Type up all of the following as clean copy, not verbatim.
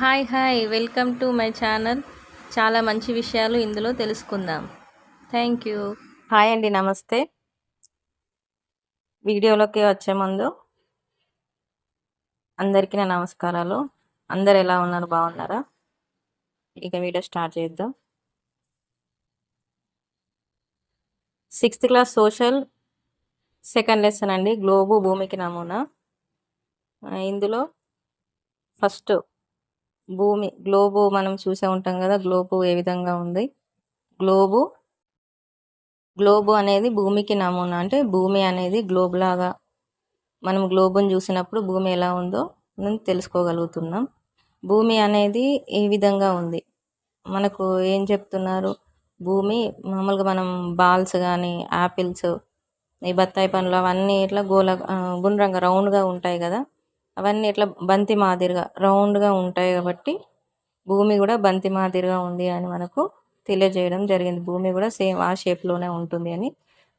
Hi hi welcome to my channel. చాలా మంచి విషయాలు ఇందులో తెలుసుకుందాం. Thank you. హాయ్ అండి, నమస్తే. వీడియోలోకి వచ్చే ముందు అందరికీ నా నమస్కారాలు. అందరు ఎలా ఉన్నారు, బాగున్నారా? ఇక వీడియో స్టార్ట్ చేద్దాం. 6th class social second lesson అండి, గ్లోబు భూమికి నమూనా. ఇందులో ఫస్ట్ గ్లోబు మనం చూసే ఉంటాం కదా, గ్లోబు ఏ విధంగా ఉంది. గ్లోబు అనేది భూమికి నమూనా. అంటే భూమి అనేది గ్లోబ్ లాగా మనం గ్లోబుని చూసినప్పుడు భూమి ఎలా ఉందో మనం తెలుసుకోగలుగుతున్నాం. భూమి అనేది ఏ విధంగా ఉంది, మనకు ఏం చెప్తున్నారు. భూమి మామూలుగా మనం బాల్స్ కానీ యాపిల్స్, ఈ బత్తాయి పండ్లు అవన్నీ ఇట్లా గుండ్రంగా రౌండ్గా ఉంటాయి కదా, అవన్నీ ఇట్లా బంతి మాదిరిగా రౌండ్గా ఉంటాయి కాబట్టి భూమి కూడా బంతి మాదిరిగా ఉంది అని మనకు తెలియజేయడం జరిగింది. భూమి కూడా సేమ్ ఆ షేప్లోనే ఉంటుంది అని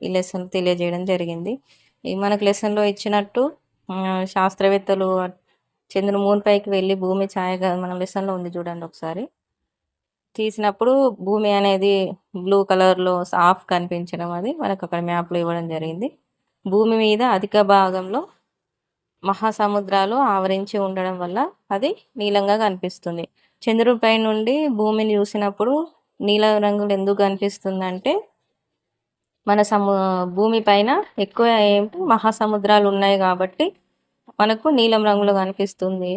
ఈ లెసన్ తెలియజేయడం జరిగింది. ఈ మనకు లెసన్లో ఇచ్చినట్టు శాస్త్రవేత్తలు చంద్రుని మూన్ పైకి వెళ్ళి భూమి ఛాయగా మన లెసన్లో ఉంది చూడండి, ఒకసారి తీసినప్పుడు భూమి అనేది బ్లూ కలర్లో సాఫ్ కనిపించడం అది మనకు అక్కడ మ్యాప్లో ఇవ్వడం జరిగింది. భూమి మీద అధిక భాగంలో మహాసముద్రాలు ఆవరించి ఉండడం వల్ల అది నీలంగా కనిపిస్తుంది. చంద్రుడిపై నుండి భూమిని చూసినప్పుడు నీలం రంగులు ఎందుకు కనిపిస్తుందంటే మన భూమి పైన ఎక్కువ ఏంటి మహాసముద్రాలు ఉన్నాయి కాబట్టి మనకు నీలం రంగులో కనిపిస్తుంది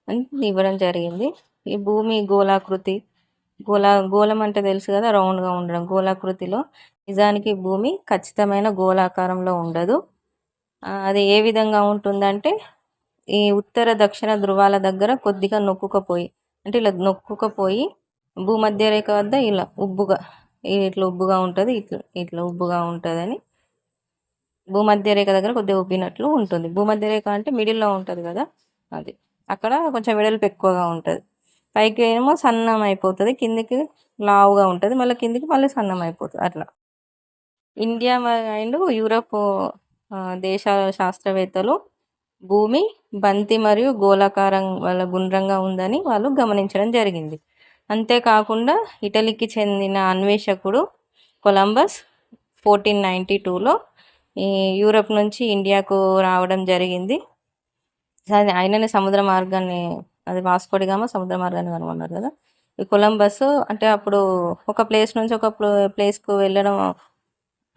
అని ఇవ్వడం జరిగింది. ఈ భూమి గోళాకృతి, గోళం అంటే తెలుసు కదా, రౌండ్గా ఉండడం. గోళాకృతిలో నిజానికి భూమి ఖచ్చితమైన గోళాకారంలో ఉండదు. అది ఏ విధంగా ఉంటుందంటే ఈ ఉత్తర దక్షిణ ధృవాల దగ్గర కొద్దిగా నొక్కుకపోయి, అంటే ఇలా నొక్కుకపోయి భూమధ్య రేఖ వద్ద ఇలా ఇట్లా ఉబ్బుగా ఉంటుంది, ఇట్లా ఉబ్బుగా ఉంటుందని. భూమధ్య రేఖ దగ్గర కొద్దిగా ఉబ్బినట్లు ఉంటుంది. భూమధ్య రేఖ అంటే మిడిల్లో ఉంటుంది కదా, అది అక్కడ కొంచెం వెడల్పు ఎక్కువగా ఉంటుంది. పైకి ఏమో సన్నం అయిపోతుంది, కిందికి లావుగా ఉంటుంది, మళ్ళీ కిందికి మళ్ళీ సన్నం అయిపోతుంది. అట్లా ఇండియా అండ్ యూరప్ దేశాల శాస్త్రవేత్తలు భూమి బంతి మరియు గోళాకారం వాళ్ళ గుండ్రంగా ఉందని వాళ్ళు గమనించడం జరిగింది. అంతేకాకుండా ఇటలీకి చెందిన అన్వేషకుడు కొలంబస్ 1492లో ఈ యూరప్ నుంచి ఇండియాకు రావడం జరిగింది. ఆయననే సముద్ర మార్గాన్ని, అది వాస్కోడిగామా సముద్ర మార్గాన్ని కనుగొన్నారు కదా. ఈ కొలంబస్ అంటే అప్పుడు ఒక ప్లేస్ నుంచి ఒక ప్లేస్కు వెళ్ళడం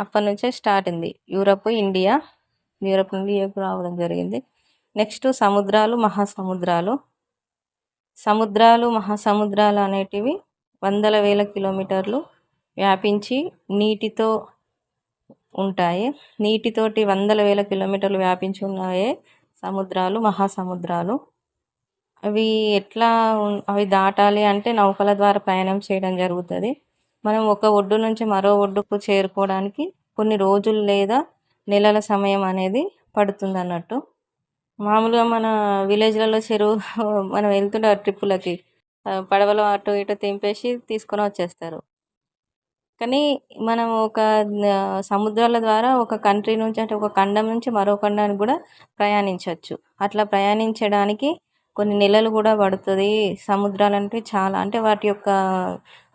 అప్పటి నుంచే స్టార్ట్ అయింది. యూరప్ నుండి ఇండియాకు రావడం జరిగింది. నెక్స్ట్ మహాసముద్రాలు అనేటివి వందల వేల కిలోమీటర్లు వ్యాపించి నీటితో ఉంటాయి. నీటితోటి వందల వేల కిలోమీటర్లు వ్యాపించి ఉన్నాయే మహాసముద్రాలు. అవి దాటాలి అంటే నౌకల ద్వారా ప్రయాణం చేయడం జరుగుతుంది. మనం ఒక ఒడ్డు నుంచి మరో ఒడ్డుకు చేరుకోవడానికి కొన్ని రోజులు లేదా నెలల సమయం అనేది పడుతుంది అన్నట్టు. మామూలుగా మన విలేజ్లలో చెరువు మనం వెళ్తుంటే ట్రిప్పులకి పడవలో అటు ఇటు తెంపేసి తీసుకొని వచ్చేస్తారు. కానీ మనం ఒక సముద్రాల ద్వారా ఒక కంట్రీ నుంచి, అంటే ఒక ఖండం నుంచి మరో ఖండానికి కూడా ప్రయాణించవచ్చు. అట్లా ప్రయాణించడానికి కొన్ని నెలలు కూడా పడుతుంది. సముద్రాలు అంటే చాలా, అంటే వాటి యొక్క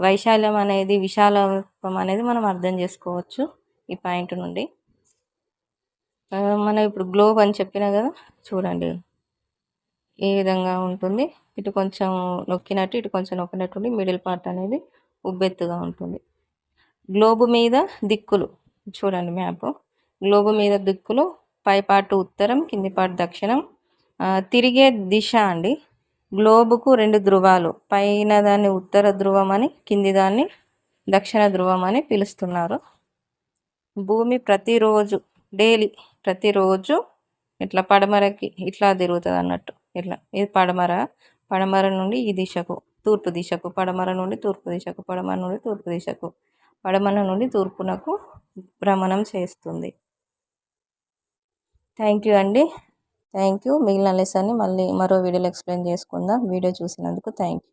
వైశాల్యం అనేది, విశాలత్వం అనేది మనం అర్థం చేసుకోవచ్చు ఈ పాయింట్ నుండి. మనం ఇప్పుడు గ్లోబ్ అని చెప్పినా కదా, చూడండి ఏ విధంగా ఉంటుంది. ఇటు కొంచెం నొక్కినట్టు, ఇటు కొంచెం నొక్కినట్టు మిడిల్ పార్ట్ అనేది ఉబ్బెత్తుగా ఉంటుంది. గ్లోబు మీద దిక్కులు చూడండి, మ్యాప్. గ్లోబు మీద దిక్కులు పైపాటు ఉత్తరం, కింది పాటు దక్షిణం. తిరిగే దిశ అండి, గ్లోబుకు 2 ధృవాలు, పైన దాన్ని ఉత్తర ధ్రువం అని, కింది దాన్ని దక్షిణ ధ్రువం అని పిలుస్తున్నారు. భూమి ప్రతిరోజు ఇట్లా పడమరకి ఇట్లా తిరుగుతుంది అన్నట్టు. ఇట్లా ఇది పడమర నుండి ఈ దిశకు, తూర్పు దిశకు, పడమర నుండి తూర్పు దిశకు, పడమర నుండి తూర్పు దిశకు, పడమర నుండి తూర్పునకు భ్రమణం చేస్తుంది. థ్యాంక్ యూ అండి, థ్యాంక్ యూ. మిగిలిన లెసన్ని మళ్ళీ మరో వీడియోలో ఎక్స్ప్లెయిన్ చేసుకుందాం. వీడియో చూసినందుకు థ్యాంక్ యూ.